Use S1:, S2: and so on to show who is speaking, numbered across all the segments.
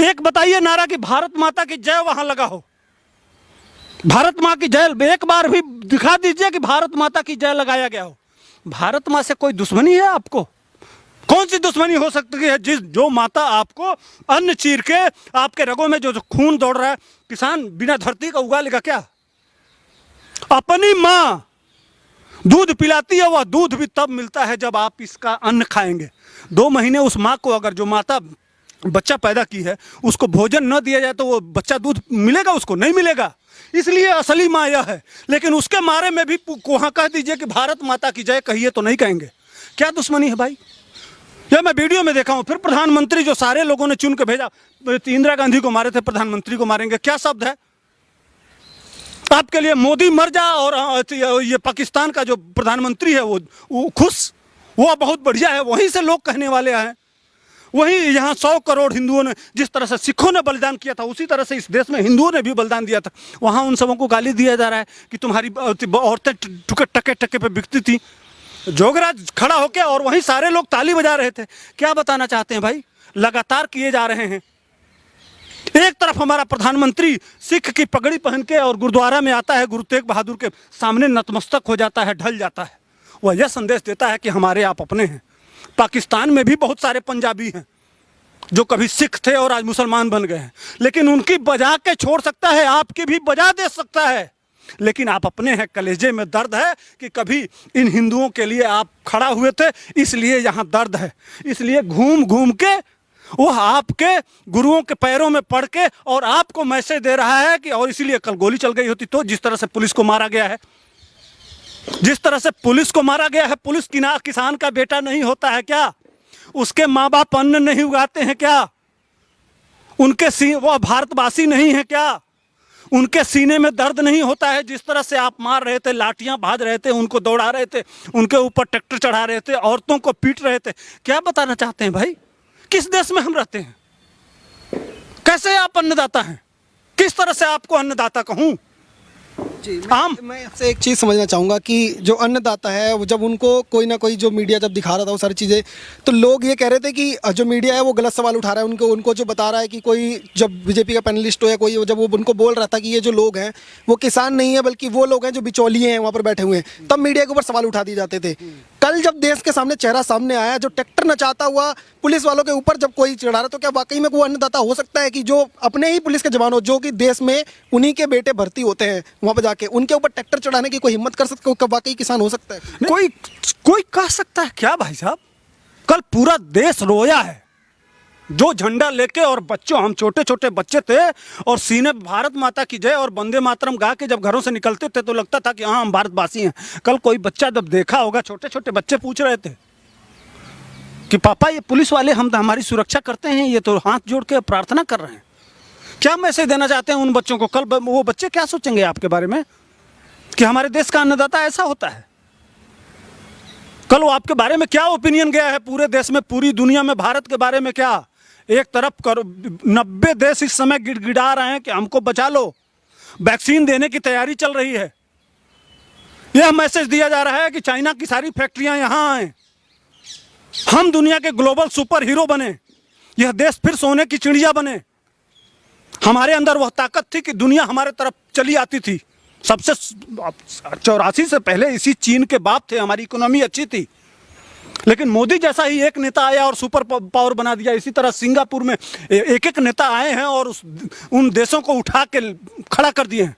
S1: एक बताइए नारा कि भारत माता की जय वहां लगा हो, भारत माँ की जय एक बार भी दिखा दीजिए कि भारत माता की जय लगाया गया हो। भारत माँ से कोई दुश्मनी है आपको? कौन सी दुश्मनी हो सकती है जो माता आपको अन्न चीर के आपके रगों में जो खून दौड़ रहा है, किसान बिना धरती का उगा लेगा क्या? अपनी माँ दूध पिलाती है, वह दूध भी तब मिलता है जब आप इसका अन्न खाएंगे। 2 महीने उस माँ को, अगर जो माता बच्चा पैदा की है उसको भोजन न दिया जाए तो वो बच्चा दूध मिलेगा? उसको नहीं मिलेगा। इसलिए असली माँ यह है। लेकिन उसके मारे में भी वहां कह दीजिए कि भारत माता की जय कहिए तो नहीं कहेंगे। क्या दुश्मनी है भाई? यह मैं वीडियो में देखा हूं। फिर प्रधानमंत्री जो सारे लोगों ने चुन के भेजा, इंदिरा गांधी को मारे थे, प्रधानमंत्री को मारेंगे। क्या शब्द है आपके लिए? मोदी मर जा और ये पाकिस्तान का जो प्रधानमंत्री है वो खुश, वो बहुत बढ़िया है। वहीं से लोग कहने वाले हैं। वहीं यहाँ 100 करोड़ हिंदुओं ने, जिस तरह से सिखों ने बलिदान किया था उसी तरह से इस देश में हिंदुओं ने भी बलिदान दिया था। वहाँ उन सबों को गाली दिया जा रहा है कि तुम्हारी औरतें टके टके पे बिकती थी। जोगराज खड़ा होकर और वहीं सारे लोग ताली बजा रहे थे। क्या बताना चाहते हैं भाई? लगातार किए जा रहे हैं। एक तरफ हमारा प्रधानमंत्री सिख की पगड़ी पहन के और गुरुद्वारा में आता है, गुरु तेग बहादुर के सामने नतमस्तक हो जाता है, ढल जाता है। वह यह संदेश देता है कि हमारे आप अपने हैं। पाकिस्तान में भी बहुत सारे पंजाबी हैं जो कभी सिख थे और आज मुसलमान बन गए हैं, लेकिन उनकी बजा के छोड़ सकता है, आपकी भी बजा दे सकता है। लेकिन आप अपने हैं। कलेजे में दर्द है कि कभी इन हिंदुओं के लिए आप खड़ा हुए थे, इसलिए यहाँ दर्द है। इसलिए घूम घूम के वह आपके गुरुओं के पैरों में पड़ के और आपको मैसेज दे रहा है कि, और इसीलिए कल गोली चल गई होती तो, जिस तरह से पुलिस को मारा गया है, जिस तरह से पुलिस को मारा गया है। पुलिस किसान का बेटा नहीं होता है क्या? उसके माँ बाप अन्न नहीं उगाते हैं क्या? उनके वह भारतवासी नहीं है क्या? उनके सीने में दर्द नहीं होता है? जिस तरह से आप मार रहे थे, लाठियां भाज रहे थे, उनको दौड़ा रहे थे, उनके ऊपर ट्रैक्टर चढ़ा रहे थे, औरतों को पीट रहे थे। क्या बताना चाहते हैं भाई? किस देश में हम रहते हैं? कैसे आप अन्नदाता हैं? किस तरह से आपको अन्नदाता कहूं?
S2: जी, मैं आपसे एक चीज़ समझना चाहूँगा कि जो अन्नदाता है वो जब उनको कोई ना कोई जो मीडिया जब दिखा रहा था वो सारी चीज़ें, तो लोग ये कह रहे थे कि जो मीडिया है वो गलत सवाल उठा रहा है। उनको जो बता रहा है कि कोई जब बीजेपी का पैनलिस्ट हो या कोई, जब वो उनको बोल रहा था कि ये जो लोग हैं वो किसान नहीं है बल्कि वो लोग हैं जो बिचौलिए हैं वहाँ पर बैठे हुए हैं, तब मीडिया के ऊपर सवाल उठा दिए जाते थे। कल जब देश के सामने चेहरा सामने आया, जो ट्रैक्टर नचाता हुआ पुलिस वालों के ऊपर जब कोई चढ़ा रहा, तो क्या वाकई में वो अन्नदाता हो सकता है कि जो अपने ही पुलिस के जवान हो, जो कि देश में उन्हीं के बेटे भर्ती होते हैं, वहाँ पर जाके उनके ऊपर ट्रैक्टर चढ़ाने की कोई हिम्मत कर सकते हो? वाकई किसान हो सकता है?
S1: कोई कह सकता है क्या भाई साहब? कल पूरा देश रोया है जो झंडा लेके, और बच्चों, हम छोटे छोटे बच्चे थे और सीने भारत माता की जय और वंदे मातरम गा के जब घरों से निकलते थे तो लगता था कि हाँ हम भारतवासी हैं। कल कोई बच्चा जब देखा होगा, छोटे छोटे बच्चे पूछ रहे थे कि पापा ये पुलिस वाले हमारी सुरक्षा करते हैं, ये तो हाथ जोड़ के प्रार्थना कर रहे हैं। क्या मैसेज देना चाहते हैं उन बच्चों को? कल वो बच्चे क्या सोचेंगे आपके बारे में कि हमारे देश का अन्नदाता ऐसा होता है? कल वो आपके बारे में क्या ओपिनियन गया है पूरे देश में, पूरी दुनिया में भारत के बारे में? क्या एक तरफ 90 देश इस समय गिड़गिड़ा रहे हैं कि हमको बचा लो, वैक्सीन देने की तैयारी चल रही है। यह मैसेज दिया जा रहा है कि चाइना की सारी फैक्ट्रियां यहां आए, हम दुनिया के ग्लोबल सुपर हीरो बने, यह देश फिर सोने की चिड़िया बने। हमारे अंदर वह ताकत थी कि दुनिया हमारे तरफ चली आती थी। सबसे 84 से पहले इसी चीन के बाप थे, हमारी इकोनॉमी अच्छी थी। लेकिन मोदी जैसा ही एक नेता आया और सुपर पावर बना दिया। इसी तरह सिंगापुर में एक एक नेता आए हैं और उन देशों को उठा के खड़ा कर दिए हैं।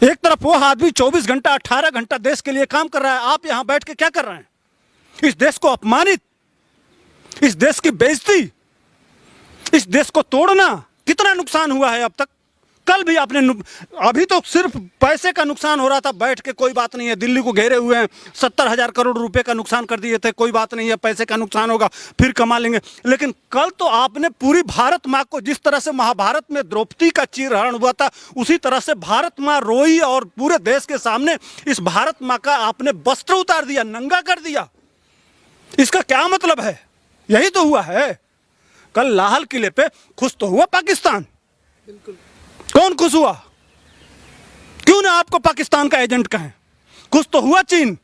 S1: एक तरफ वो आदमी 24 घंटा 18 घंटा देश के लिए काम कर रहा है, आप यहां बैठ के क्या कर रहे हैं? इस देश को अपमानित, इस देश की बेइज्जती, इस देश को तोड़ना। कितना नुकसान हुआ है अब तक? कल भी आपने, अभी तो सिर्फ पैसे का नुकसान हो रहा था, बैठ के कोई बात नहीं है, दिल्ली को घेरे हुए हैं, 70,000 करोड़ रुपए का नुकसान कर दिए थे, कोई बात नहीं है, पैसे का नुकसान होगा फिर कमा लेंगे। लेकिन कल तो आपने पूरी भारत माँ को, जिस तरह से महाभारत में द्रौपदी का चीरहरण हुआ था, उसी तरह से भारत माँ रोई और पूरे देश के सामने इस भारत माँ का आपने वस्त्र उतार दिया, नंगा कर दिया। इसका क्या मतलब है? यही तो हुआ है। कल लाहौल किले पे खुश तो हुआ पाकिस्तान,
S2: बिल्कुल।
S1: कौन खुश हुआ? क्यों ना आपको पाकिस्तान का एजेंट कहें? खुश तो हुआ चीन।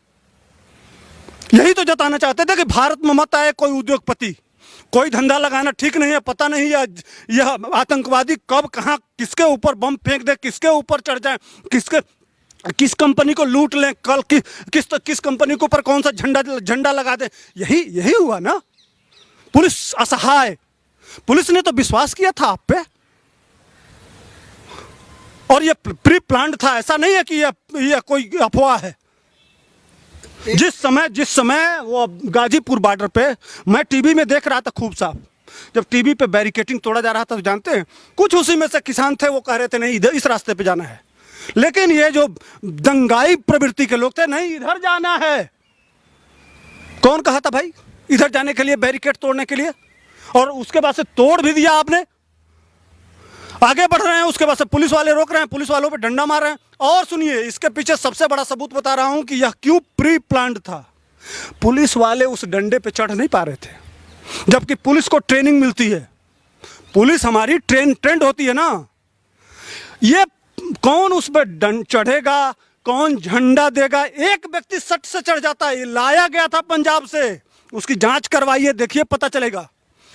S1: यही तो जताना चाहते थे कि भारत में मत आए कोई उद्योगपति, कोई धंधा लगाना ठीक नहीं है। पता नहीं यह आतंकवादी कब कहाँ किसके ऊपर बम फेंक दे, किसके ऊपर चढ़ जाए, किस कंपनी को लूट लें, कल किस कंपनी के ऊपर कौन सा झंडा लगा दे। यही हुआ ना। पुलिस असहाय, पुलिस ने तो विश्वास किया था आप पे, और ये प्री प्लान्ड था। ऐसा नहीं है कि यह कोई अफवाह है। जिस समय वो गाजीपुर बॉर्डर पे मैं टीवी में देख रहा था खूब साफ, जब टीवी पे बैरिकेटिंग तोड़ा जा रहा था तो जानते हैं कुछ उसी में से किसान थे, वो कह रहे थे नहीं इधर इस रास्ते पे जाना है, लेकिन ये जो दंगाई प्रवृत्ति के लोग थे नहीं इधर जाना है। कौन कहा था भाई इधर जाने के लिए, बैरिकेड तोड़ने के लिए? और उसके बाद से तोड़ भी दिया आपने, आगे बढ़ रहे हैं, उसके बाद से पुलिस वाले रोक रहे हैं, पुलिस वालों पे डंडा मार रहे हैं। और सुनिए, इसके पीछे सबसे बड़ा सबूत बता रहा हूं कि यह क्यों प्री प्लान्ड था। पुलिस वाले उस डंडे पे चढ़ नहीं पा रहे थे, जबकि पुलिस को ट्रेनिंग मिलती है, पुलिस हमारी ट्रेंड होती है ना। ये कौन उस पर चढ़ेगा, कौन झंडा देगा? एक व्यक्ति सट से चढ़ जाता है, ये लाया गया था पंजाब से, उसकी जांच करवाइए, देखिए पता चलेगा।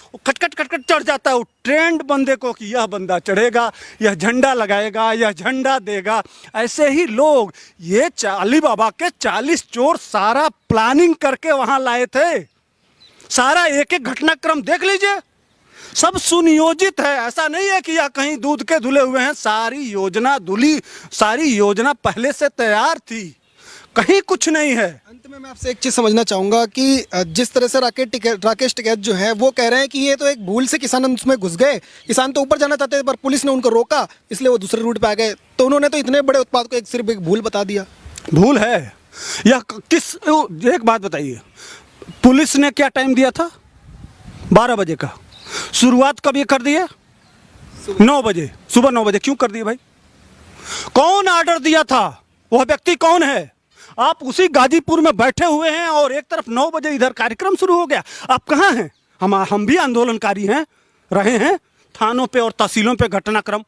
S1: वो खटखट चढ़ जाता है, वो ट्रेंड बंदे को कि यह बंदा चढ़ेगा, यह झंडा लगाएगा, यह झंडा देगा। ऐसे ही लोग, ये अली बाबा के 40 चोर सारा प्लानिंग करके वहां लाए थे। सारा एक एक घटनाक्रम देख लीजिए, सब सुनियोजित है। ऐसा नहीं है कि यह कहीं दूध के धुले हुए हैं, सारी योजना पहले से तैयार थी, कहीं कुछ नहीं है।
S2: अंत में मैं आपसे एक चीज़ समझना चाहूँगा कि जिस तरह से राकेश टिकैत जो है वो कह रहे हैं कि ये तो एक भूल से किसान उसमें घुस गए, किसान तो ऊपर जाना चाहते थे पर पुलिस ने उनको रोका, इसलिए वो दूसरे रूट पे आ गए। तो उन्होंने तो इतने बड़े उत्पाद को सिर्फ एक भूल बता दिया।
S1: भूल है या एक बात बताइए, पुलिस ने क्या टाइम दिया था? 12 बजे का। शुरुआत कब ये कर दी है? 9 बजे, सुबह 9 बजे। क्यों कर दिए भाई? कौन ऑर्डर दिया था? वह व्यक्ति कौन है? आप उसी गाजीपुर में बैठे हुए हैं और एक तरफ 9 बजे इधर कार्यक्रम शुरू हो गया। आप कहाँ हैं? हम भी आंदोलनकारी हैं, रहे हैं थानों पे और तहसीलों पे घटनाक्रम।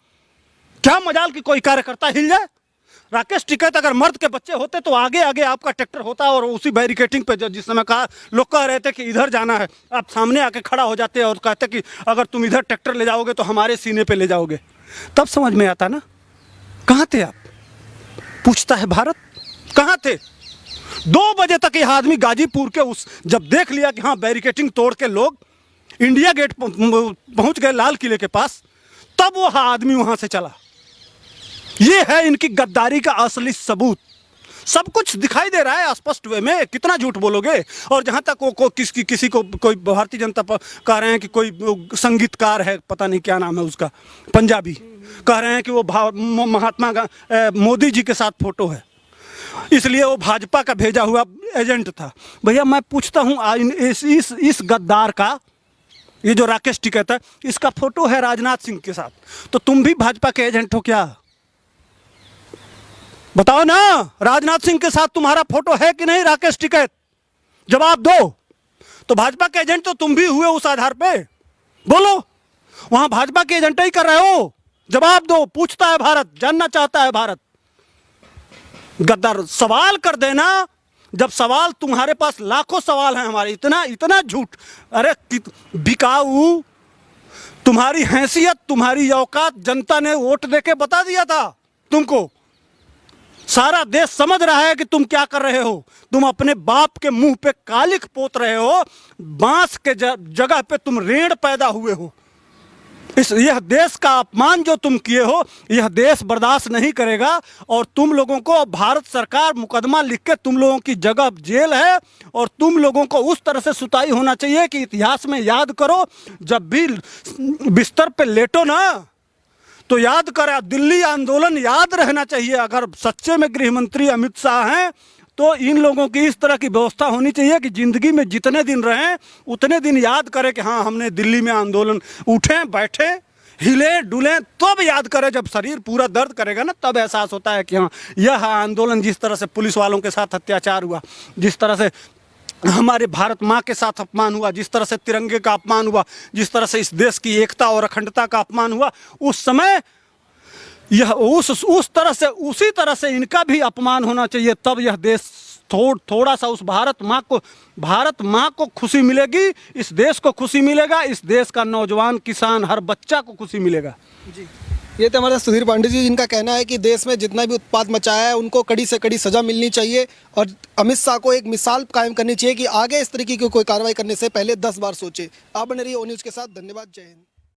S1: क्या मजाल कि कोई कार्यकर्ता हिल जाए? राकेश टिकैत अगर मर्द के बच्चे होते तो आगे आगे आपका ट्रैक्टर होता और उसी बैरिकेटिंग पे जिस समय कहा लोग कह रहे थे कि इधर जाना है, आप सामने आके खड़ा हो जाते और कहते कि अगर तुम इधर ट्रैक्टर ले जाओगे तो हमारे सीने पे ले जाओगे। तब समझ में आता ना। कहाँ थे आप? पूछता है भारत, कहाँ थे? 2 बजे तक यह आदमी गाजीपुर के जब देख लिया कि हाँ बैरिकेटिंग तोड़ के लोग इंडिया गेट पहुंच गए, लाल किले के पास, तब वो आदमी वहां से चला। ये है इनकी गद्दारी का असली सबूत। सब कुछ दिखाई दे रहा है स्पष्ट वे में, कितना झूठ बोलोगे? और जहां तक वो किसी को कोई भारतीय जनता कह रहे हैं कि कोई संगीतकार है, पता नहीं क्या नाम है उसका, पंजाबी, कह रहे हैं कि वो महात्मा मोदी जी के साथ फोटो है, इसलिए वो भाजपा का भेजा हुआ एजेंट था। भैया मैं पूछता हूँ, इस गद्दार का, ये जो राकेश टिकैत है, इसका फोटो है राजनाथ सिंह के साथ, तो तुम भी भाजपा के एजेंट हो क्या? बताओ ना, राजनाथ सिंह के साथ तुम्हारा फोटो है कि नहीं? राकेश टिकैत, जवाब दो। तो भाजपा के एजेंट तो तुम भी हुए उस आधार पे, बोलो। वहां भाजपा के एजेंट ही कर रहे हो, जवाब दो। पूछता है भारत, जानना चाहता है भारत। गद्दार सवाल कर देना, जब सवाल तुम्हारे पास लाखों सवाल हैं हमारे, इतना झूठ। अरे बिकाऊ, तुम्हारी हैसियत, तुम्हारी औकात जनता ने वोट देके बता दिया था तुमको। सारा देश समझ रहा है कि तुम क्या कर रहे हो। तुम अपने बाप के मुंह पे कालिख पोत रहे हो, बांस के जगह पे तुम रेड़ पैदा हुए हो। यह देश का अपमान जो तुम किए हो, यह देश बर्दाश्त नहीं करेगा। और तुम लोगों को भारत सरकार मुकदमा लिख के, तुम लोगों की जगह जेल है, और तुम लोगों को उस तरह से सुताई होना चाहिए कि इतिहास में याद करो, जब भी बिस्तर पे लेटो ना तो याद करें, दिल्ली आंदोलन याद रहना चाहिए। अगर सच्चे में गृह मंत्री अमित शाह हैं तो इन लोगों की इस तरह की व्यवस्था होनी चाहिए कि जिंदगी में जितने दिन रहें उतने दिन याद करें कि हाँ हमने दिल्ली में आंदोलन, उठें बैठे हिले डुलें, तब याद करें। जब शरीर पूरा दर्द करेगा ना, तब एहसास होता है कि हाँ यह आंदोलन, जिस तरह से पुलिस वालों के साथ अत्याचार हुआ, जिस तरह से हमारे भारत माँ के साथ अपमान हुआ, जिस तरह से तिरंगे का अपमान हुआ, जिस तरह से इस देश की एकता और अखंडता का अपमान हुआ, उस समय यह उस तरह से, उसी तरह से इनका भी अपमान होना चाहिए। तब यह देश थोड़ा सा उस भारत माँ को खुशी मिलेगी, इस देश को खुशी मिलेगा, इस देश का नौजवान किसान हर बच्चा को खुशी मिलेगा।
S2: जी, ये तो हमारे सुधीर पांडे जी, जिनका कहना है कि देश में जितना भी उत्पात मचाया है उनको कड़ी से कड़ी सजा मिलनी चाहिए और अमित शाह को एक मिसाल कायम करनी चाहिए कि आगे इस तरीके की कोई कार्रवाई करने से पहले 10 बार सोचे। आप बने रहिए ओ न्यूज़ के साथ। धन्यवाद। जय हिंद।